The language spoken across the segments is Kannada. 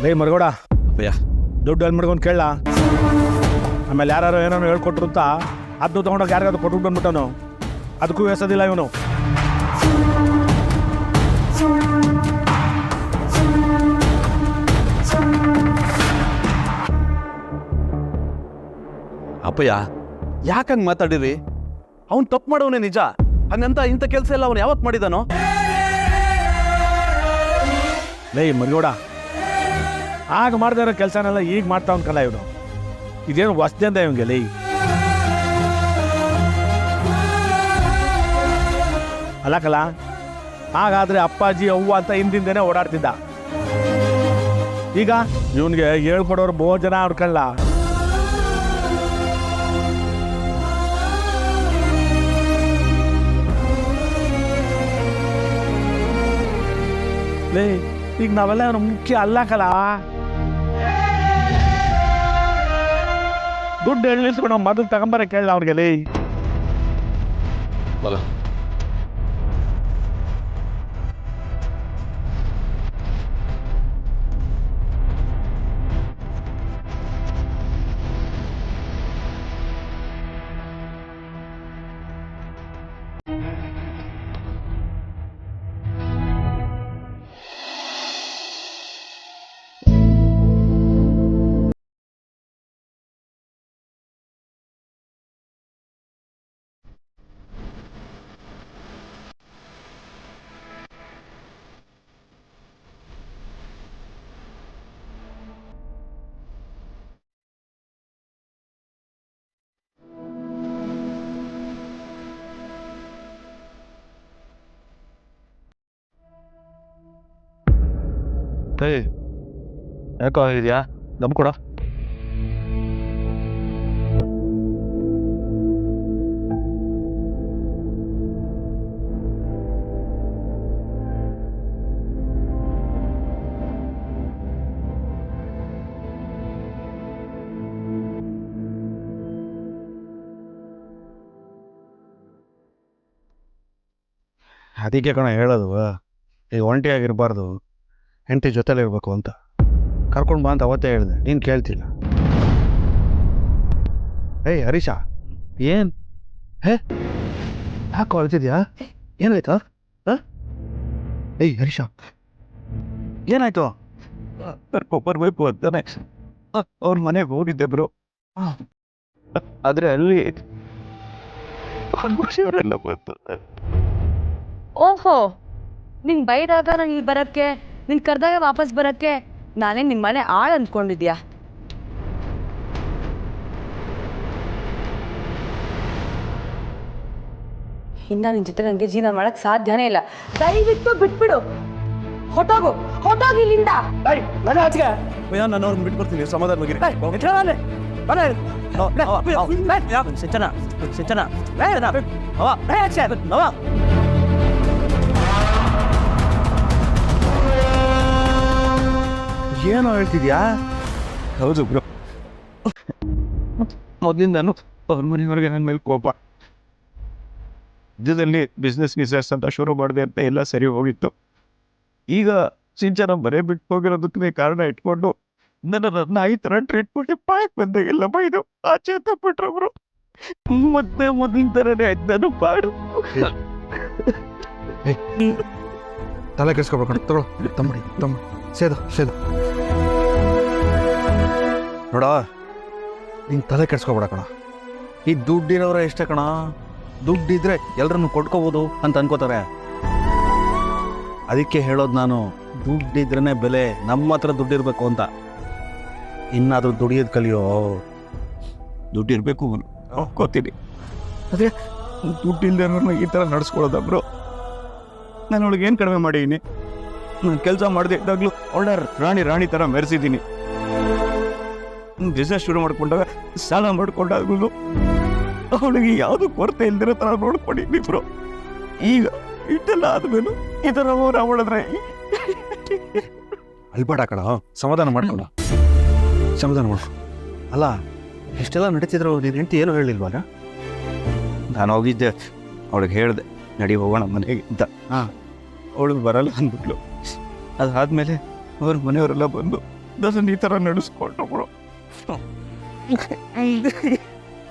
ಲೇ ಮರಗೋಡ, ಅಪ್ಪಯ್ಯ ದುಡ್ಡು ಅಲ್ಲಿ ಮಾಡ್ಕೊಂಡು ಕೇಳ. ಆಮೇಲೆ ಯಾರು ಏನೋ ಹೇಳ್ಕೊಟ್ರು ಅಂತ ಅದು ತೊಗೊಂಡೋಗಿ ಯಾರಿಗಾದ್ರು ಕೊಟ್ಟು ಬಂದ್ಬಿಟ್ಟನು. ಅದಕ್ಕೂ ಎಸೋದಿಲ್ಲ ಇವನು. ಅಪ್ಪಯ್ಯ ಯಾಕಂಗೆ ಮಾತಾಡಿರಿ? ಅವ್ನು ತಪ್ಪು ಮಾಡೋವನೇ ನಿಜ. ಹಂಗಂತ ಇಂಥ ಕೆಲಸ ಎಲ್ಲ ಅವನು ಯಾವತ್ತು ಮಾಡಿದಾನೋ? ಲೇ ಮರಗೋಡ, ಆಗ ಮಾಡ್ದೇ ಇರೋ ಕೆಲಸನೆಲ್ಲ ಈಗ ಮಾಡ್ತಾವನ್ ಕಲ ಇವನು. ಇದೇನು ವಸ್ತಿ ಅಂತ ಇವಂಗೆ ಲೇ. ಅಲ್ಲ ಕಲ, ಹಾಗಾದ್ರೆ ಅಪ್ಪಾಜಿ ಅವ್ವ ಅಂತ ಹಿಂದಿಂದೇನೆ ಓಡಾಡ್ತಿದ್ದ. ಈಗ ಇವನ್ಗೆ ಹೇಳ್ಕೊಡೋರು ಬಹು ಜನ ಅವ್ರಕಲ್ಲ. ಲೇ ಈಗ ನಾವೆಲ್ಲ ಅವ್ನು ಮುಖ್ಯ ಅಲ್ಲ ಕಲ. ದುಡ್ಡು ಎಳ್ಳಿಸ್ಕೊಂಡು ಮೊದಲು ತಗೊಂಬರ ಕೇಳ ಅವ್ರಿಗೆ ಲೇ. ಯಾಕೋ ಇದೆಯಾ? ದಮ್ ಕೊಡ. ಅದಕ್ಕೆ ಕಣ ಹೇಳೋದು, ಈಗ ಒಂಟಿಯಾಗಿರಬಾರ್ದು, ಹೆಂಡತಿ ಜೊತೆಲೇ ಇರಬೇಕು ಅಂತ. ಕರ್ಕೊಂಡು ಬಾ ಅಂತ ಅವತ್ತೇ ಹೇಳಿದೆ, ನೀನು ಕೇಳ್ತಿಲ್ಲ. ಏಯ್ ಹರೀಶ, ಏನು ಯಾಕೋ ಅಳ್ತಿದ್ಯಾ? ಏನಾಯ್ತಾ? ಏಯ್ ಹರೀಶ, ಏನಾಯ್ತು? ಬರ್ಬೇಕು ಅಂತಾನೆ ಅವ್ರ ಮನೆಗೆ ಹೋಗಿದ್ದೆ ಬ್ರೋ. ಆದರೆ ಅಲ್ಲಿ ಅವರೆಲ್ಲ ಬಂತು. ಓಹೋ, ನಿನ್ ಬೈದಾಗ ನಾನು ಇಲ್ಲಿ ಬರೋಕ್ಕೆ, ನಿನ್ ಕರೆದಾಗ ವಾಪಸ್ ಬರೋಕ್ಕೆ ನಾನೇ ನಿಮ್ಮ ಮನೆ ಆಳು ಅಂದ್ಕೊಂಡಿದ್ಯಾ? ಇನ್ನ ನಿನ್ ಜೊತೆ ನನಗೆ ಜೀವನ ಮಾಡಕ್ ಸಾಧ್ಯನೇ ಇಲ್ಲ. ದಯವಿಟ್ಟು ಬಿಟ್ಬಿಡು, ಹೊಟ್ಟೋಗು ಇಲ್ಲಿಂದ. ನಾನು ಅವ್ರನ್ನ ಬಿಟ್ಕೊಡ್ತೀನಿ, ಸಮಾಧಾನವಾಗಿರಿ. ಏನೋ ಹೇಳ್ತಿದ್ಯಾ? ಹೌದು ಬ್ರೋ, ಮೊದಲಿಂದಾನು ಅವ್ರ ಮನೆಯವ್ರಿಗೆ ನನ್ನ ಮೇಲೆ ಕೋಪ. ಇದರಲ್ಲಿ ಬಿಸ್ನೆಸ್ ಅಂತ ಶುರು ಮಾಡಿದೆ ಅಂತ ಎಲ್ಲ ಸರಿ ಹೋಗಿತ್ತು. ಈಗ ಸಿಂಚನ ಮನೆ ಬಿಟ್ಟು ಹೋಗಿರೋದಕ್ಕೆ ಕಾರಣ ಇಟ್ಕೊಂಡು ನನ್ನ ಈ ಥರ ಟ್ರೀಟ್ ಮಾಡಿ ಪಾಯಕ್ ಬಂದಾಗೆಲ್ಲ ಬೈದು ಆಚೆ ತಪ್ಪಿಟ್ರೊಬ್ರು. ಮತ್ತೆ ಮೊದಲಿನ ಥರನೇ ಆಯ್ತು ನಾನು ಪಾಡು. ತಲೆ ಕೆಡಿಸ್ಕೊಬೇಕಣ. ತಗೊಳ್ಳೋ ತಮ್ಮಡಿ ಸೇದು ನೋಡ, ನೀನು ತಲೆ ಕೆಡಿಸ್ಕೊಬೇಡ ಕಣ. ಈ ದುಡ್ಡಿರೋರ ಎಷ್ಟೇ ಕಣ, ದುಡ್ಡಿದ್ರೆ ಎಲ್ಲರನ್ನು ಕೊಟ್ಕೋಬೋದು ಅಂತ ಅನ್ಕೋತಾರೆ. ಅದಕ್ಕೆ ಹೇಳೋದು ನಾನು, ದುಡ್ಡಿದ್ರೇ ಬೆಲೆ. ನಮ್ಮ ಹತ್ರ ದುಡ್ಡಿರ್ಬೇಕು ಅಂತ. ಇನ್ನಾದರೂ ದುಡಿಯೋದು ಕಲಿಯೋ. ದುಡ್ಡಿರ್ಬೇಕು ಒಪ್ಕೋತೀನಿ, ಆದರೆ ದುಡ್ಡಿಲ್ದೇ ಈ ಥರ ನಡೆಸ್ಕೊಳ್ಳೋದ ಬ್ರೋ? ನಾನು ಅವಳಿಗೆ ಏನು ಕಡಿಮೆ ಮಾಡಿದ್ದೀನಿ? ನಾನು ಕೆಲಸ ಮಾಡದೆ ಇದ್ದಾಗಲೂ ಒಳ್ಳೆ ರಾಣಿ ಥರ ಮೆರೆಸಿದ್ದೀನಿ. ಬಿಸ್ನೆಸ್ ಶುರು ಮಾಡ್ಕೊಂಡಾಗ ಸಾಲ ಮಾಡ್ಕೊಂಡಾಗಲೂ ಅವಳಿಗೆ ಯಾವುದು ಕೊರತೆ ಇಲ್ದಿರೋ ಥರ ನೋಡ್ಕೊಂಡಿದ್ವಿ ಬ್ರೋ. ಈಗ ಇಷ್ಟೆಲ್ಲ ಆದ್ಮೇಲೆ ಈ ಥರ ಅವಳಿದ್ರೆ ಅಲ್ಬೇಡ ಕಣ, ಸಮಾಧಾನ ಮಾಡ್ಕೊ. ಅಲ್ಲ, ಎಷ್ಟೆಲ್ಲ ನಡೀತಿದ್ರು ನೀನು ಹೆಂಡತಿ ಏನೂ ಹೇಳಿಲ್ವಲ್ಲ? ನಾನು ಹೋಗಿದ್ದೆ, ಅವಳಿಗೆ ಹೇಳಿದೆ ನಡಿ ಹೋಗೋಣ ಮನೆಗೆ ಅಂತ. ಅವಳು ಬರಲ್ಲ ಅಂದ್ಬಿಟ್ಲು. ಅದಾದಮೇಲೆ ಅವ್ರ ಮನೆಯವರೆಲ್ಲ ಬಂದು ನನ್ನ ಈ ಥರ ನಡೆಸ್ಕೊಂಡು ಬ್ರೋ.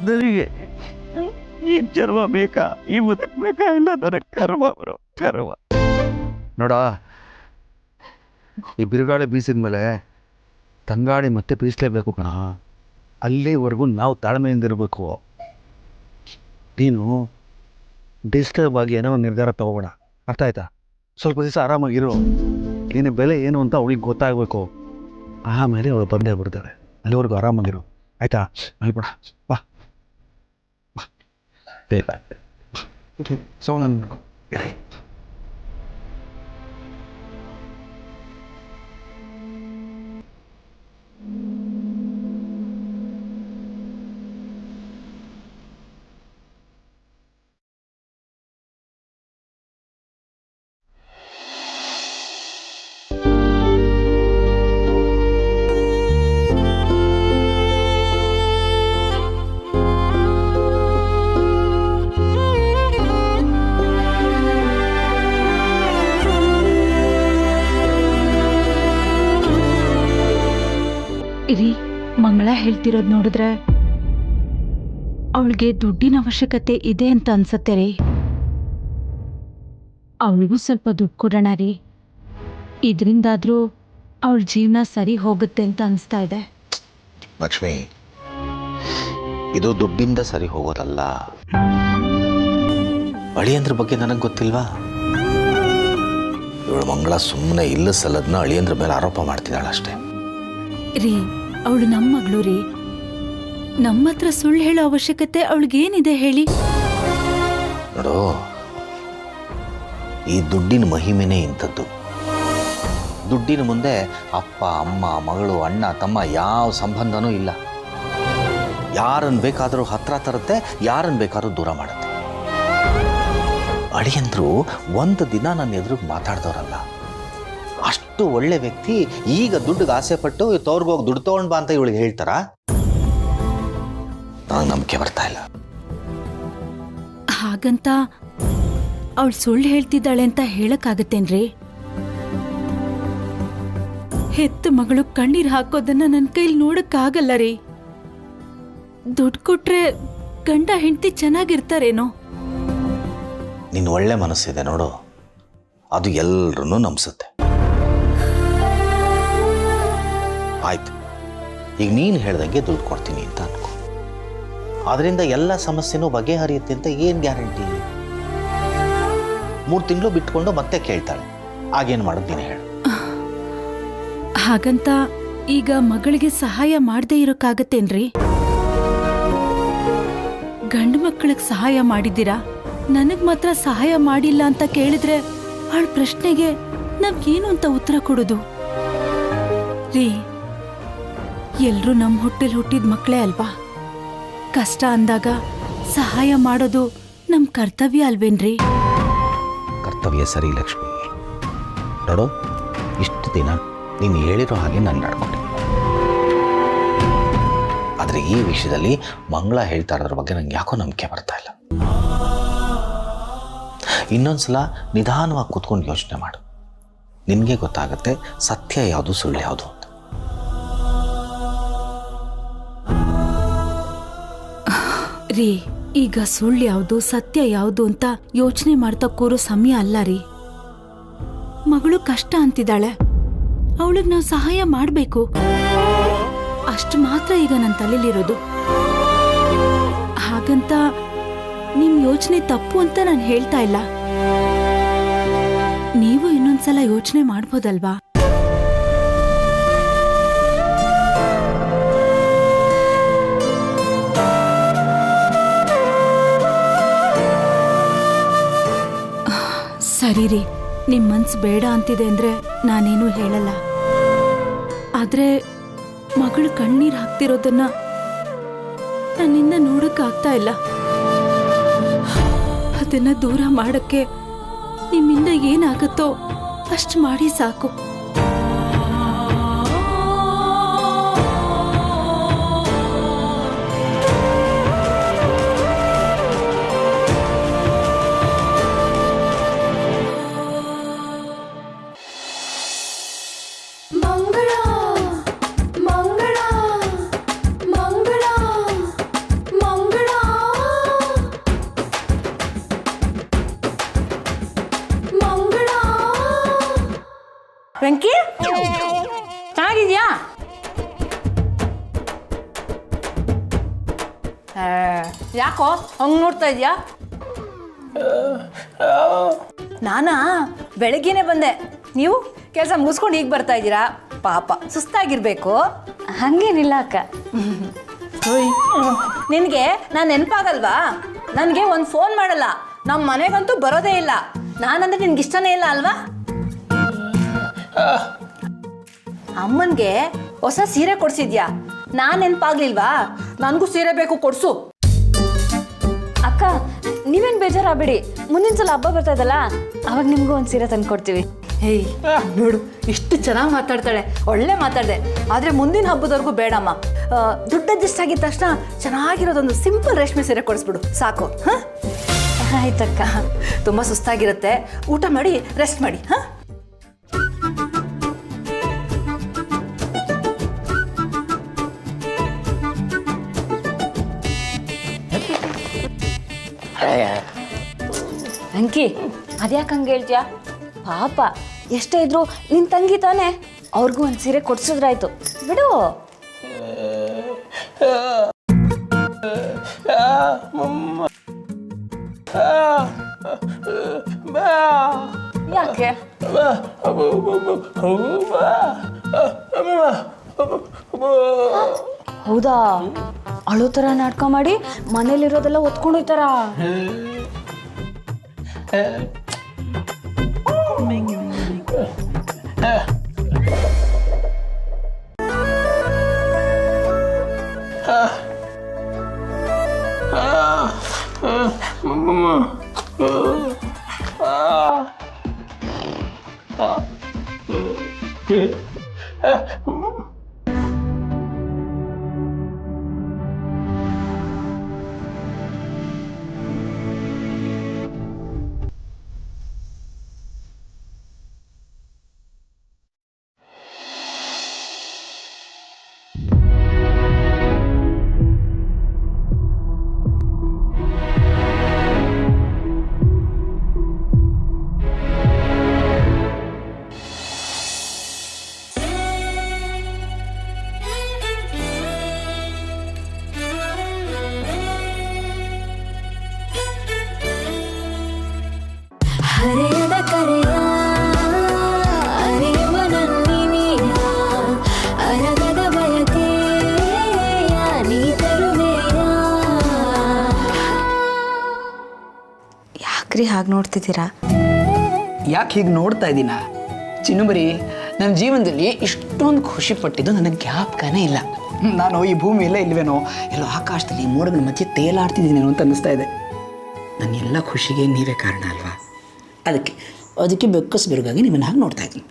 ನನಗೆ ಈ ಜನ್ಮ ಬೇಕಾ, ಈ ಮುದಕ್ ಬೇಕಾ? ಇಲ್ಲ, ನನಗೆ ಕರ್ಮ ಬ್ರೋ, ಕರ್ಮ. ನೋಡ, ಈ ಬಿರುಗಾಳಿ ಬೀಸಿದ್ಮೇಲೆ ತಂಗಾಳಿ ಮತ್ತೆ ಬೀಸಲೇಬೇಕು ಕಣ. ಅಲ್ಲಿವರೆಗೂ ನಾವು ತಾಳ್ಮೆಯಿಂದ ಇರಬೇಕು. ನೀನು ಡಿಸ್ಟರ್ಬ್ ಆಗಿ ಏನೋ ಒಂದು ನಿರ್ಧಾರ ತಗೋಬೇಡ, ಅರ್ಥ ಆಯ್ತಾ? ಸ್ವಲ್ಪ ದಿವಸ ಆರಾಮಾಗಿರು. ನಿನ್ನ ಬೆಲೆ ಏನು ಅಂತ ಅವಳಿಗೆ ಗೊತ್ತಾಗಬೇಕು. ಆಮೇಲೆ ಅವಳು ಬಂದೇ ಬಿಡ್ತಾಳೆ. ಅಲ್ಲಿವರೆಗೂ ಆರಾಮಾಗಿರು, ಆಯ್ತಾ? ಮಲ್ಬೇಡ, ಬಾ ಬಾ ಬೇಗ. ಸೌಂಡ್ ಇರಿ, ಮಂಗಳ ಹೇಳ್ತಿರೋದು ನೋಡಿದ್ರೆ ಅವಳಿಗೆ ದುಡ್ಡಿನ ಅವಶ್ಯಕತೆ ಇದೆ ಅಂತ ಅನ್ಸತ್ತೆ ರೀ. ಅವಳಿಗೂ ಸ್ವಲ್ಪ ದುಡ್ಡು ಕೊಡೋಣ ರೀ. ಇದರಿಂದಾದ್ರೂ ಅವಳ ಜೀವನ ಸರಿ ಹೋಗುತ್ತೆ ಅಂತ ಅನಿಸ್ತಾ ಇದೆ. ಲಕ್ಷ್ಮಿ, ಇದು ದುಡ್ಡಿಂದ ಸರಿ ಹೋಗೋದಲ್ಲ. ಅಳಿಯಂದ್ರ ಬಗ್ಗೆ ನನಗೆ ಗೊತ್ತಿಲ್ವಾ? ಇವಳು ಮಂಗಳ ಸುಮ್ಮನೆ ಇಲ್ಲ ಸಲ್ಲದನ್ನ ಅಳಿಯಂದ್ರ ಮೇಲೆ ಆರೋಪ ಮಾಡ್ತಿದ್ದಾಳೆ ಅಷ್ಟೇ. ರೀ, ಅವಳು ನಮ್ಮ ಮಗಳು ರೀ. ನಮ್ಮ ಹತ್ರ ಸುಳ್ಳು ಹೇಳೋ ಅವಶ್ಯಕತೆ ಅವಳಿಗೇನಿದೆ ಹೇಳಿ? ನೋಡು, ಈ ದುಡ್ಡಿನ ಮಹಿಮೆನೇ ಇಂಥದ್ದು. ದುಡ್ಡಿನ ಮುಂದೆ ಅಪ್ಪ ಅಮ್ಮ ಮಗಳು ಅಣ್ಣ ತಮ್ಮ ಯಾವ ಸಂಬಂಧನೂ ಇಲ್ಲ. ಯಾರನ್ನು ಬೇಕಾದರೂ ಹತ್ರ ತರುತ್ತೆ, ಯಾರನ್ನು ಬೇಕಾದ್ರೂ ದೂರ ಮಾಡುತ್ತೆ. ಅಳಿಯಂದ್ರು ಒಂದು ದಿನ ನನ್ನ ಎದುರಿಗೆ ಮಾತಾಡ್ದವ್ರಲ್ಲ. ಅಷ್ಟು ಒಳ್ಳೆ ವ್ಯಕ್ತಿ ಈಗ ದುಡ್ಡಿಗೆ ಆಸೆ ಪಟ್ಟು ತವ್ರಿಗೋಗಿ ದುಡ್ಡು ತಗೊಂಡ್ ಬಾ ಅಂತ ಇವಳಿಗೆ ಹೇಳ್ತಾರ? ನನಗೆ ನಂಬಿಕೆ ಬರ್ತಾ ಇಲ್ಲ. ಹಾಗಂತ ಅವಳು ಸುಳ್ಳು ಹೇಳ್ತಿದ್ದಾಳೆ ಅಂತ ಹೇಳಕ್ಕಾಗತ್ತೇನ್ರಿ? ಹೆತ್ತ ಮಗಳು ಕಣ್ಣೀರ್ ಹಾಕೋದನ್ನ ನನ್ನ ಕೈಲಿ ನೋಡಕ್ಕಾಗಲ್ಲ ರೀ. ದುಡ್ಡು ಕೊಟ್ರೆ ಗಂಡ ಹೆಂಡತಿ ಚೆನ್ನಾಗಿರ್ತಾರೇನೋ? ನಿನ್ನ ಒಳ್ಳೆ ಮನಸ್ಸಿದೆ ನೋಡು, ಅದು ಎಲ್ಲರನ್ನೂ ನಂಬಿಸುತ್ತೆ. ಆಯ್ತು, ಈಗ ನೀನು ಹೇಳ್ದಂಗೆ ದುಡ್ಡು ಕೊಡ್ತೀನಿ ಅಂತ ಅನ್ಕೋ. ಅದರಿಂದ ಎಲ್ಲ ಸಮಸ್ಯೆನೂ ಬಗೆಹರಿಯುತ್ತೆ ಅಂತ ಏನು ಗ್ಯಾರಂಟಿ? 3 ತಿಂಗಳು ಬಿಟ್ಕೊಂಡು ಮತ್ತೆ ಕೇಳ್ತಾಳೆ, ಆಗೇನು ಮಾಡೋದು ನೀನು ಹೇಳು. ಹಾಗಂತ ಈಗ ಮಗಳಿಗೆ ಸಹಾಯ ಮಾಡದೇ ಇರೋಕ್ಕಾಗತ್ತೇನ್ರಿ? ಗಂಡು ಮಕ್ಕಳಿಗೆ ಸಹಾಯ ಮಾಡಿದ್ದೀರಾ, ನನಗ್ ಮಾತ್ರ ಸಹಾಯ ಮಾಡಿಲ್ಲ ಅಂತ ಕೇಳಿದ್ರೆ ಅವಳ ಪ್ರಶ್ನೆಗೆ ನಮ್ಗೇನು ಅಂತ ಉತ್ತರ ಕೊಡೋದು? ರೀ, ಎಲ್ರೂ ನಮ್ಮ ಹೊಟ್ಟೆಲ್ ಹುಟ್ಟಿದ ಮಕ್ಕಳೇ ಅಲ್ವಾ? ಕಷ್ಟ ಅಂದಾಗ ಸಹಾಯ ಮಾಡೋದು ನಮ್ ಕರ್ತವ್ಯ ಅಲ್ವೇನ್ರಿ? ಕರ್ತವ್ಯ ಸರಿ ಲಕ್ಷ್ಮಿ. ನೋಡು, ಇಷ್ಟು ದಿನ ನೀನು ಹೇಳಿರೋ ಹಾಗೆ ನಾನು ನಡ್ಕೊಂಡೆ. ಆದರೆ ಈ ವಿಷಯದಲ್ಲಿ ಮಂಗಳ ಹೇಳ್ತಾ ಇರೋದ್ರ ಬಗ್ಗೆ ನಂಗೆ ಯಾಕೋ ನಂಬಿಕೆ ಬರ್ತಾ ಇಲ್ಲ. ಇನ್ನೊಂದ್ಸಲ ನಿಧಾನವಾಗಿ ಕೂತ್ಕೊಂಡು ಯೋಚನೆ ಮಾಡು. ನಿನಗೆ ಗೊತ್ತಾಗುತ್ತೆ ಸತ್ಯ ಯಾವುದು ಸುಳ್ಳು ಯಾವುದು ಅಂತ. ರೀ, ಈಗ ಸುಳ್ಳು ಯಾವುದು ಸತ್ಯ ಯಾವುದು ಅಂತ ಯೋಚನೆ ಮಾಡ್ತಾ ಕೂರೋ ಸಮಯ ಅಲ್ಲ ರೀ. ಮಗಳು ಕಷ್ಟ ಅಂತಿದ್ದಾಳೆ, ಅವಳಿಗೆ ನಾವು ಸಹಾಯ ಮಾಡಬೇಕು. ಅಷ್ಟು ಮಾತ್ರ ಈಗ ನನ್ನ ತಲೆಯಲ್ಲಿರೋದು. ಹಾಗಂತ ನಿಮ್ ಯೋಚನೆ ತಪ್ಪು ಅಂತ ನಾನು ಹೇಳ್ತಾ ಇಲ್ಲ. ನೀವು ಇನ್ನೊಂದ್ಸಲ ಯೋಚನೆ ಮಾಡ್ಬೋದಲ್ವಾ? ಸರಿ ರೀ, ನಿಮ್ ಮನ್ಸು ಬೇಡ ಅಂತಿದೆ ಅಂದ್ರೆ ನಾನೇನು ಹೇಳಲ್ಲ. ಆದ್ರೆ ಮಗಳು ಕಣ್ಣೀರ್ ಹಾಕ್ತಿರೋದನ್ನ ನನ್ನಿಂದ ನೋಡಕ್ಕಾಗ್ತಾ ಇಲ್ಲ. ಅದನ್ನ ದೂರ ಮಾಡಕ್ಕೆ ನಿಮ್ಮಿಂದ ಏನಾಗತ್ತೋ ಅಷ್ಟು ಮಾಡಿ ಸಾಕು. ವೆಂಕಿ ಚೆನ್ನಾಗಿದ್ಯಾ? ಯಾಕೋ ಹಂಗೆ ನೋಡ್ತಾ ಇದೆಯಾ? ನಾನಾ ಬೆಳಗ್ಗೆನೆ ಬಂದೆ, ನೀವು ಕೆಲಸ ಮುಗಿಸ್ಕೊಂಡು ಈಗ ಬರ್ತಾ ಇದ್ದೀರಾ. ಪಾಪ ಸುಸ್ತಾಗಿರ್ಬೇಕು. ಹಂಗೇನಿಲ್ಲ ಅಕ್ಕ. ನಿನಗೆ ನಾನು ನೆನಪಾಗಲ್ವಾ? ನನಗೆ ಒಂದು ಫೋನ್ ಮಾಡಲ್ಲ, ನಮ್ಮ ಮನೆಗಂತೂ ಬರೋದೇ ಇಲ್ಲ. ನಾನಂದ್ರೆ ನಿನ್ಗೆ ಇಷ್ಟನೇ ಇಲ್ಲ ಅಲ್ವಾ? ಅಮ್ಮನಿಗೆ ಹೊಸ ಸೀರೆ ಕೊಡ್ಸಿದ್ಯಾ? ನಾನು ನೆನಪಾಗ್ಲಿಲ್ವಾ? ನನಗೂ ಸೀರೆ ಬೇಕು, ಕೊಡ್ಸು. ಅಕ್ಕ ನೀವೇನು ಬೇಜಾರಾಗಬೇಡಿ, ಮುಂದಿನ ಸಲ ಹಬ್ಬ ಬರ್ತದಲ್ಲ ಅವಾಗ ನಿಮಗೂ ಒಂದು ಸೀರೆ ತಂದು ಕೊಡ್ತೀವಿ. ಹೇಯ್ ನೋಡು ಎಷ್ಟು ಚೆನ್ನಾಗಿ ಮಾತಾಡ್ತಾಳೆ, ಒಳ್ಳೆ ಮಾತಾಡಿದೆ. ಆದರೆ ಮುಂದಿನ ಹಬ್ಬದವರೆಗೂ ಬೇಡಮ್ಮ. ದುಡ್ಡು ಅಡ್ಜಸ್ಟ್ ಆಗಿದ ತಕ್ಷಣ ಚೆನ್ನಾಗಿರೋದೊಂದು ಸಿಂಪಲ್ ರೇಷ್ಮೆ ಸೀರೆ ಕೊಡಿಸ್ಬಿಡು ಸಾಕು. ಹಾಂ ಆಯ್ತಕ್ಕ. ತುಂಬ ಸುಸ್ತಾಗಿರುತ್ತೆ, ಊಟ ಮಾಡಿ ರೆಸ್ಟ್ ಮಾಡಿ. ಹಾಂ ಅಂಕಿ ಅದ್ಯಾಕೆ ಹಂಗೆ ಹೇಳ್ತೀಯಾ? ಪಾಪ ಎಷ್ಟೇ ಇದ್ರು ನಿನ್ನ ತಂಗಿ ತಾನೆ, ಅವ್ರಿಗೂ ಒಂದು ಸೀರೆ ಕೊಡ್ಸಿದ್ರಾಯ್ತು ಬಿಡು. ಯಾಕೆ? ಹೌದಾ? ಅಳೋ ಥರ ನಾಟಕ ಮಾಡಿ ಮನೇಲಿರೋದೆಲ್ಲ ಒತ್ಕೊಂಡು ಹೋಯ್ತಾರ. ಹರೆಯದ ಕರೆಯ ಅರಿಯುವ ನನ್ನಿನೀಯ ಅರಗದ ಬಯಕೆಯ ನೀ ತರುವೆಯ. ಯಾಕ್ರಿ ಹಾಗೆ ನೋಡ್ತಿದ್ದೀರಾ? ಯಾಕೆ ಹೀಗೆ ನೋಡ್ತಾ ಇದ್ದೀನ ಚಿನ್ನುಬರಿ? ನನ್ನ ಜೀವನದಲ್ಲಿ ಇಷ್ಟೊಂದು ಖುಷಿ ಪಟ್ಟಿದ್ದು ನನಗೆ ಜ್ಞಾಪಕನೇ ಇಲ್ಲ. ನಾನು ಈ ಭೂಮಿಯಲ್ಲೇ ಇಲ್ವೇನೋ, ಎಲ್ಲೋ ಆಕಾಶದಲ್ಲಿ ಮೋಡಗಳ ಮಧ್ಯೆ ತೇಲಾಡ್ತಿದ್ದೀನೇನೋ ಅಂತ ಅನ್ನಿಸ್ತಾ ಇದೆ. ನನ್ನ ಎಲ್ಲ ಖುಷಿಗೆ ನೀವೇ ಕಾರಣ ಅಲ್ವಾ? ಅದಕ್ಕೆ ಬೆಕ್ಕಸ್ಬೆರಗಾಗಿ ನಿಮ್ಮನ್ನು ಹಾಗೆ ನೋಡ್ತಾ ಇದ್ದೀನಿ.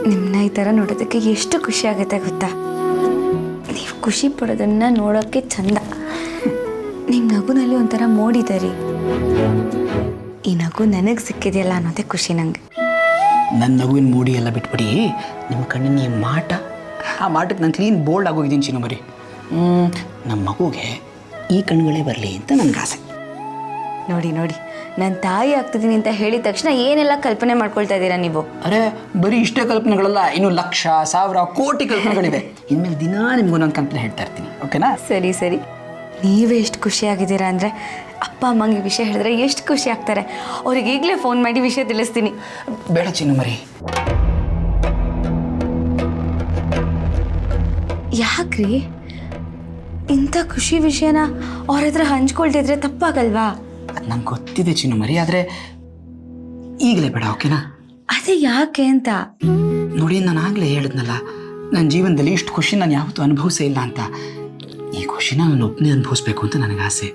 ನಿಮ್ಮನ್ನ ಈ ಥರ ನೋಡೋದಕ್ಕೆ ಎಷ್ಟು ಖುಷಿ ಆಗುತ್ತೆ ಗೊತ್ತಾ? ನೀವು ಖುಷಿ ಪಡೋದನ್ನ ನೋಡೋಕ್ಕೆ ಚಂದ. ನಿಮ್ಮ ನಗುನಲ್ಲಿ ಒಂಥರ ಮೋಡಿದೆ ರೀ. ಈ ನಗು ನನಗೆ ಸಿಕ್ಕಿದೆಯಲ್ಲ ಅನ್ನೋದೇ ಖುಷಿ ನನಗೆ. ನನ್ನ ನಗುವಿನ ಮೂಡಿ ಎಲ್ಲ ಬಿಟ್ಬಿಡಿ, ನಿಮ್ಮ ಕಣ್ಣಿನ ಈ ಮಾಟ, ಆ ಮಾಟಕ್ಕೆ ನಾನು ಕ್ಲೀನ್ ಬೋಲ್ಡ್ ಆಗೋಗಿದ್ದೀನಿ ಚಿನ್ನುಬರಿ. ನಮ್ಮ ಮಗುಗೆ ಈ ಕಣ್ಣುಗಳೇ ಬರಲಿ ಅಂತ ನನಗೆ ಆಸೆ. ನೋಡಿ ನೋಡಿ, ನಾನು ತಾಯಿ ಆಗ್ತಿದ್ದೀನಿ ಅಂತ ಹೇಳಿದ ತಕ್ಷಣ ಏನೆಲ್ಲ ಕಲ್ಪನೆ ಮಾಡ್ಕೊಳ್ತಾ ಇದ್ದೀರಾ ನೀವು? ಅರೆ ಬರೀ ಇಷ್ಟೇ ಕಲ್ಪನೆಗಳಲ್ಲ, ಇನ್ನು ಲಕ್ಷ ಸಾವಿರ ಕೋಟಿ ಕಲ್ಪನೆಗಳಿವೆ. ಇನ್ಮೇಲೆ ದಿನ ನಿಮ್ಗೊಂದೊಂದು ಕಲ್ಪನೆ ಹೇಳ್ತಾ ಇರ್ತೀನಿ, ಓಕೆನಾ? ಸರಿ ಸರಿ. ನೀವೇ ಎಷ್ಟು ಖುಷಿಯಾಗಿದ್ದೀರಾ ಅಂದರೆ ಅಪ್ಪ ಅಮ್ಮಂಗೆ ವಿಷಯ ಹೇಳಿದ್ರೆ ಎಷ್ಟು ಖುಷಿ ಆಗ್ತಾರೆ. ಅವ್ರಿಗೆ ಈಗಲೇ ಫೋನ್ ಮಾಡಿ ವಿಷಯ ತಿಳಿಸ್ತೀನಿ. ಬೇಡ ಚಿನ್ನುಮರಿ. ಯಾಕ್ರಿ ಇಂಥ ಖುಷಿ ವಿಷಯನ ಅವ್ರ ಹತ್ರ ಹಂಚ್ಕೊಳ್ತಿದ್ರೆ ತಪ್ಪಾಗಲ್ವಾ? ಅದು ನಂಗೆ ಗೊತ್ತಿದೆ ಚಿನ್ನುಮರಿ, ಆದರೆ ಈಗಲೇ ಬೇಡ, ಓಕೆನಾ? ಅದೇ ಯಾಕೆ ಅಂತ ನೋಡಿ, ನಾನು ಆಗಲೇ ಹೇಳಿದ್ನಲ್ಲ, ನನ್ನ ಜೀವನದಲ್ಲಿ ಇಷ್ಟು ಖುಷಿ ನಾನು ಯಾವತ್ತೂ ಅನುಭವಿಸೇ ಇಲ್ಲ ಅಂತ. ಈ ಖುಷಿನ ನಾನು ಒಬ್ಬನೇ ಅನುಭವಿಸ್ಬೇಕು ಅಂತ ನನಗೆ ಆಸೆ.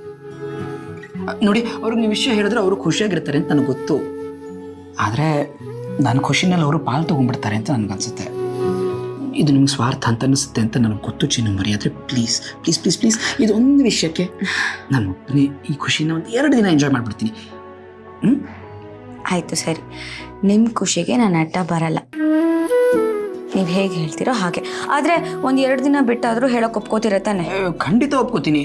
ನೋಡಿ, ಅವ್ರಿಗೆ ನೀವು ವಿಷಯ ಹೇಳಿದ್ರೆ ಅವರು ಖುಷಿಯಾಗಿರ್ತಾರೆ ಅಂತ ನನಗೆ ಗೊತ್ತು. ಆದರೆ ನನ್ನ ಖುಷಿನಲ್ಲಿ ಅವರು ಪಾಲು ತೊಗೊಂಡ್ಬಿಡ್ತಾರೆ ಅಂತ ನನಗನ್ಸುತ್ತೆ. ಇದು ನಿಮ್ಗೆ ಸ್ವಾರ್ಥ ಅಂತ ಅನಿಸುತ್ತೆ ಅಂತ ನನಗೆ ಗೊತ್ತು ಚಿನ್ನುಮರಿ. ಆದರೆ ಪ್ಲೀಸ್ ಪ್ಲೀಸ್ ಪ್ಲೀಸ್ ಪ್ಲೀಸ್ ಇದೊಂದು ವಿಷಯಕ್ಕೆ ನಾನು ಒಬ್ಬನೇ ಈ ಖುಷಿನ ಒಂದು 2 ದಿನ ಎಂಜಾಯ್ ಮಾಡಿಬಿಡ್ತೀನಿ. ಆಯಿತು ಸರಿ, ನಿಮ್ಮ ಖುಷಿಗೆ ನಾನು ಅಡ್ಡ ಬರಲ್ಲ. ನೀವು ಹೇಗೆ ಹೇಳ್ತೀರೋ ಹಾಗೆ. ಆದರೆ 1-2 ದಿನ ಬಿಟ್ಟಾದರೂ ಹೇಳೋಕೆ ಒಪ್ಕೋತಿರ ತಾನೆ? ಖಂಡಿತ ಒಪ್ಕೋತೀನಿ.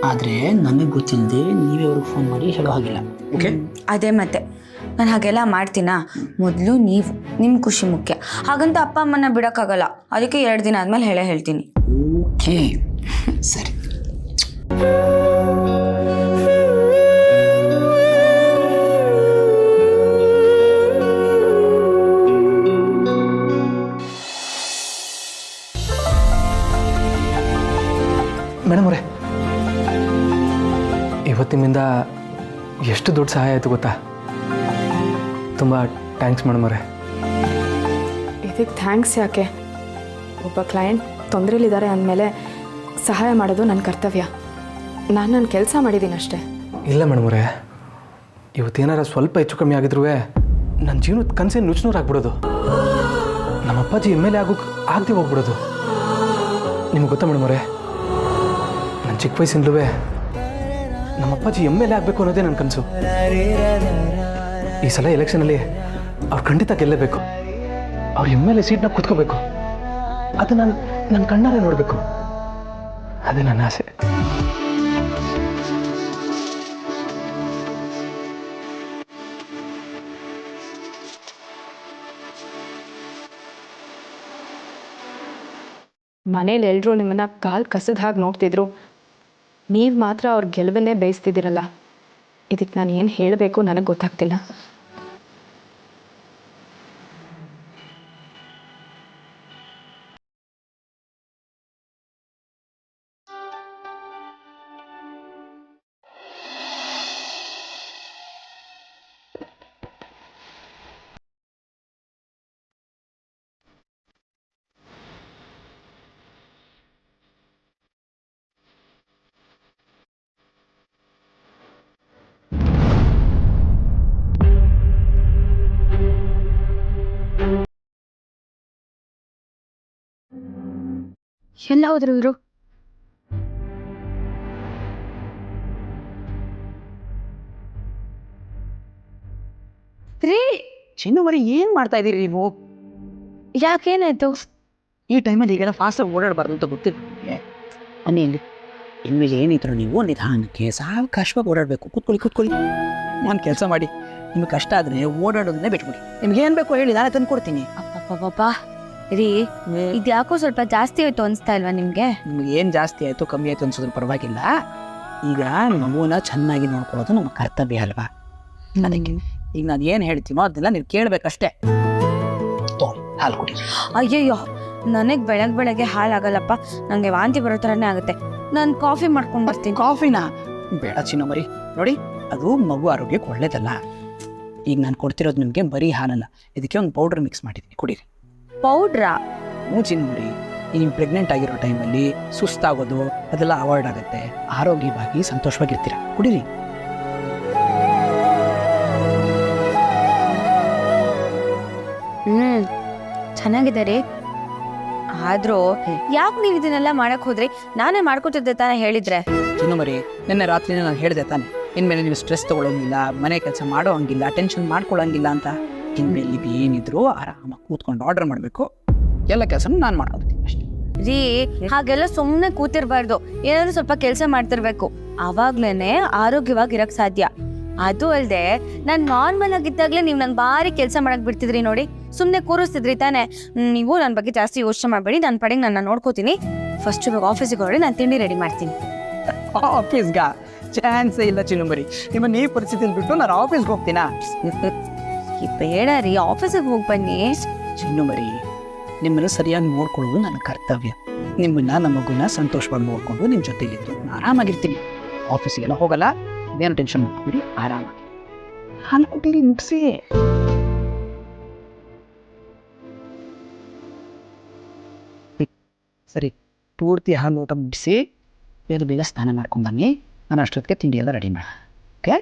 ಆದರೆ ನನಗೆ ಗೊತ್ತಿಲ್ಲದೆ ನೀವೇ ಅವ್ರಿಗೆ ಫೋನ್ ಮಾಡಿ ಹೇಳೋ ಹಾಗಿಲ್ಲ, ಓಕೆ? ಅದೇ ಮತ್ತೆ ನಾನು ಹಾಗೆಲ್ಲ ಮಾಡ್ತೀನಾ? ಮೊದಲು ನೀವು, ನಿಮ್ಮ ಖುಷಿ ಮುಖ್ಯ. ಹಾಗಂತ ಅಪ್ಪ ಅಮ್ಮನ ಬಿಡೋಕ್ಕಾಗಲ್ಲ. ಅದಕ್ಕೆ 2 ದಿನ ಆದಮೇಲೆ ಹೇಳ್ತೀನಿ. ಓಕೆ ಸರಿ. ಮೇಡಮ್ ಅವರೇ, ಇವತ್ತಿನಿಂದ ಎಷ್ಟು ದೊಡ್ಡ ಸಹಾಯ ಆಯಿತು ಗೊತ್ತಾ? ತುಂಬ ಥ್ಯಾಂಕ್ಸ್ ಮೇಡಮ್ ಅವರೇ. ಇದಕ್ಕೆ ಥ್ಯಾಂಕ್ಸ್ ಯಾಕೆ? ಒಬ್ಬ ಕ್ಲೈಂಟ್ ತೊಂದರೆಲಿದ್ದಾರೆ ಅಂದಮೇಲೆ ಸಹಾಯ ಮಾಡೋದು ನನ್ನ ಕರ್ತವ್ಯ. ನಾನು ನನ್ನ ಕೆಲಸ ಮಾಡಿದ್ದೀನಿ ಅಷ್ಟೇ. ಇಲ್ಲ ಮೇಡಮ್ ಅವರೇ, ಇವತ್ತೇನಾರ ಸ್ವಲ್ಪ ಹೆಚ್ಚು ಕಮ್ಮಿ ಆಗಿದ್ರೂ ನನ್ನ ಜೀವನದ ಕನಸೇನು ನುಚ್ಚುನೂರಾಗ್ಬಿಡೋದು. ನಮ್ಮ ಅಪ್ಪಾಜಿ MLA ಆಗೋಕ್ಕೆ ಆಗದೆ ಹೋಗ್ಬಿಡೋದು. ನಿಮ್ಗೆ ಗೊತ್ತಾ ಮೇಡಮ್ ಅವರೇ, ನನ್ನ ಚಿಕ್ಕ ವಯಸ್ಸಿಂದಲೂ ನಮ್ಮ ಅಪ್ಪಾಜಿ MLA ಆಗಬೇಕು ಅನ್ನೋದೇ ನನ್ನ ಕನಸು. ಈ ಸಲ ಎಲೆಕ್ಷನಲ್ಲಿ ಅವ್ರು ಖಂಡಿತ ಗೆಲ್ಲಬೇಕು. ಅವ್ರು MLA ಸೀಟ್ನ ಕೂತ್ಕೋಬೇಕು. ಅದು ನನ್ನ ಕಣ್ಣಾರೆ ನೋಡಬೇಕು. ಅದೇ ನನ್ನ ಆಸೆ. ಮನೇಲಿ ಎಲ್ಲರೂ ನಿಮ್ಮನ್ನ ಕಾಲು ಕಸದ ಹಾಗೆ ನೋಡ್ತಿದ್ರು. ನೀವು ಮಾತ್ರ ಅವ್ರ ಗೆಲುವನ್ನೇ ಬಯಸ್ತಿದ್ದೀರಲ್ಲ. ಇದಕ್ಕೆ ನಾನು ಏನು ಹೇಳಬೇಕು ನನಗೆ ಗೊತ್ತಾಗ್ತಿಲ್ಲ. ಎಲ್ಲ ಹೋದ್ರು ಇವರು? ರೀ ಚಿನ್ನವರಿ ಏನು ಮಾಡ್ತಾ ಇದ್ದೀರಿ ನೀವು? ಯಾಕೇನಾಯ್ತು? ಈ ಟೈಮಲ್ಲಿ ಈಗೆಲ್ಲ ಫಾಸ್ಟಾಗಿ ಓಡಾಡಬಾರ್ದು ಅಂತ ಗೊತ್ತಿಲ್ಲ ನಿಮಗೆ. ಅನ್ನಿ ಇಲ್ಲಿ ಇನ್ಮೇಲೆ ಏನಿದ್ರು ನೀವು ನಿಧಾನಕ್ಕೆ ಸಾವಕಾಶವಾಗಿ ಓಡಾಡಬೇಕು. ಕೂತ್ಕೊಳ್ಳಿ. ನಾನು ಕೆಲಸ ಮಾಡಿ ನಿಮಗೆ ಕಷ್ಟ ಆದರೆ ಓಡಾಡೋದನ್ನೇ ಬಿಟ್ಬಿಡಿ. ನಿಮ್ಗೆ ಏನು ಬೇಕೋ ಹೇಳಿ, ನಾನೇ ತಂದು ಕೊಡ್ತೀನಿ. ಅಪ್ಪಪ್ಪ ರೀ, ಇದು ಯಾಕೋ ಸ್ವಲ್ಪ ಜಾಸ್ತಿ ಆಯ್ತು ಅನಿಸ್ತಾ ಇಲ್ವಾ ನಿಮಗೆ? ನಿಮ್ಗೆ ಏನು ಜಾಸ್ತಿ ಆಯಿತು ಕಮ್ಮಿ ಆಯಿತು ಅನ್ಸೋದ್ರ ಪರವಾಗಿಲ್ಲ. ಈಗ ಮಗುನ ಚೆನ್ನಾಗಿ ನೋಡ್ಕೊಳ್ಳೋದು ನಮ್ಮ ಕರ್ತವ್ಯ ಅಲ್ವಾ? ನನಗೆ ಈಗ ನಾನು ಏನು ಹೇಳ್ತೀನೋ ಅದನ್ನೆಲ್ಲ ನೀವು ಕೇಳಬೇಕಷ್ಟೇ. ಹಾಲು ಕುಡಿ. ಅಯ್ಯಯ್ಯೋ, ನನಗೆ ಬೆಳಗ್ಗೆ ಹಾಲಾಗಲ್ಲಪ್ಪ. ನನಗೆ ವಾಂತಿ ಬರೋ ಥರನೇ ಆಗುತ್ತೆ. ನಾನು ಕಾಫಿ ಮಾಡ್ಕೊಂಡು ಬರ್ತೀನಿ. ಕಾಫಿನಾ? ಬೇಡ ಚಿನ್ನಮರಿ, ನೋಡಿ ಅದು ಮಗು ಆರೋಗ್ಯಕ್ಕೆ ಒಳ್ಳೇದಲ್ಲ. ಈಗ ನಾನು ಕೊಡ್ತಿರೋದು ನಿಮಗೆ ಬರೀ ಹಾಲಲ್ಲ, ಇದಕ್ಕೆ ಒಂದು ಪೌಡ್ರ್ ಮಿಕ್ಸ್ ಮಾಡಿದ್ದೀನಿ, ಕುಡೀರಿ. ಪೌಡ್ರಾ? ಚಿನ್ನಮರಿ, ನೀವು ಪ್ರೆಗ್ನೆಂಟ್ ಆಗಿರೋ ಟೈಮಲ್ಲಿ ಸುಸ್ತಾಗೋದು ಅದೆಲ್ಲ ಅವಾಯ್ಡ್ ಆಗುತ್ತೆ. ಆರೋಗ್ಯವಾಗಿ ಸಂತೋಷವಾಗಿರ್ತೀರ, ಕುಡೀರಿ. ಚೆನ್ನಾಗಿದೆ ರೀ. ಆದ್ರೂ ಯಾಕೆ ನೀವು ಇದನ್ನೆಲ್ಲ ಮಾಡಕ್ ಹೋದ್ರಿ? ನಾನೇ ಮಾಡ್ಕೊತಿದ್ದೆ ತಾನೇ ಹೇಳಿದ್ರೆ. ಚಿನ್ನಮರಿ, ನಿನ್ನೆ ರಾತ್ರಿನೇ ನಾನು ಹೇಳಿದೆ ತಾನೆ, ಇನ್ಮೇಲೆ ನೀವು ಸ್ಟ್ರೆಸ್ ತಗೊಳ್ಳೋಂಗಿಲ್ಲ, ಮನೆ ಕೆಲಸ ಮಾಡೋ ಹಂಗಿಲ್ಲ, ಟೆನ್ಷನ್ ಮಾಡ್ಕೊಳ್ಳೋಂಗಿಲ್ಲ ಅಂತ. ಇನ್ಮೇಲೆ ನೀವು ಏನಿದ್ರು ಆರಾಮಾಗಿ ಕೂತ್ಕೊಂಡು ಆರ್ಡರ್ ಮಾಡಬೇಕು. ಎಲ್ಲ ಕೆಲಸನೂ ನಾನು ಮಾಡ್ಕೊಡ್ತೀನಿ ಅಷ್ಟೇ. ರೀ, ಹಾಗೆಲ್ಲ ಸುಮ್ಮನೆ ಕೂತಿರ್ಬಾರ್ದು. ಏನಾದ್ರು ಸ್ವಲ್ಪ ಕೆಲಸ ಮಾಡ್ತಿರ್ಬೇಕು. ಅವಾಗ್ಲೇನೆ ಆರೋಗ್ಯವಾಗಿರಕ್ ಸಾಧ್ಯ. ಅದು ಅಲ್ಲದೆ ನಾನು ನಾರ್ಮಲ್ ಆಗಿದ್ದಾಗಲೇ ನೀವು ನನ್ನ ಭಾರಿ ಕೆಲಸ ಮಾಡಕ್ ಬಿಡ್ತಿದ್ರಿ ನೋಡಿ. ಸುಮ್ಮನೆ ಕೂರಿಸ್ತಿದ್ರಿ ತಾನೆ. ನೀವು ನನ್ನ ಬಗ್ಗೆ ಜಾಸ್ತಿ ಯೋಚನೆ ಮಾಡಬೇಡಿ. ನನ್ನ ಪಡೆಗೆ ನಾನು ನೋಡ್ಕೋತೀನಿ. ಫಸ್ಟ್ ಇವಾಗ ಆಫೀಸಿಗೆ ಹೊರಡಿ ನಾನು ತಿಂಡಿ ರೆಡಿ ಮಾಡ್ತೀನಿ. ಆಫೀಸ್ಗ ಚಾನ್ಸೇ ಇಲ್ಲ ಚಿನ್ನಮರಿ. ನಿಮ್ಮ ಈ ಪರಿಸ್ಥಿತಿನ ಬಿಟ್ಟು ನಾನು ಆಫೀಸ್ಗೆ ಹೋಗ್ತೀನಾ? ಬೇಡ ರೀ, ಆಫೀಸಿಗೆ ಹೋಗಿ ಬನ್ನಿ. ಚಿನ್ನಮರಿ, ನಿಮ್ಮನ್ನು ಸರಿಯಾಗಿ ನೋಡ್ಕೊಳ್ಳೋದು ನನ್ನ ಕರ್ತವ್ಯ. ನಿಮ್ಮನ್ನ ನಮ್ಮ ಮಗುನ ಸಂತೋಷವಾಗಿ ನೋಡ್ಕೊಂಡು ನಿಮ್ಮ ಜೊತೆಲಿದ್ದು ನಾನು ಆರಾಮಾಗಿರ್ತೀನಿ. ಆಫೀಸಿಗೆಲ್ಲ ಹೋಗಲ್ಲ, ಅದೇನು ಟೆನ್ಷನ್ ಮಾಡ್ಬಿಡಿ, ಆರಾಮಾಗಿ ಹಾಲು ಕುಟೀರಿ ಮುಗಿಸಿ. ಸರಿ, ಪೂರ್ತಿ ಹಾಲು ಊಟ ಮುಗಿಸಿ ಬೇಗ ಸ್ನಾನ ಮಾಡ್ಕೊಂಡು ಬನ್ನಿ. ನಾನು ಅಷ್ಟೊತ್ತಿಗೆ ತಿಂಡಿ ಎಲ್ಲ ರೆಡಿ ಮಾಡಿ. ಓಕೆ?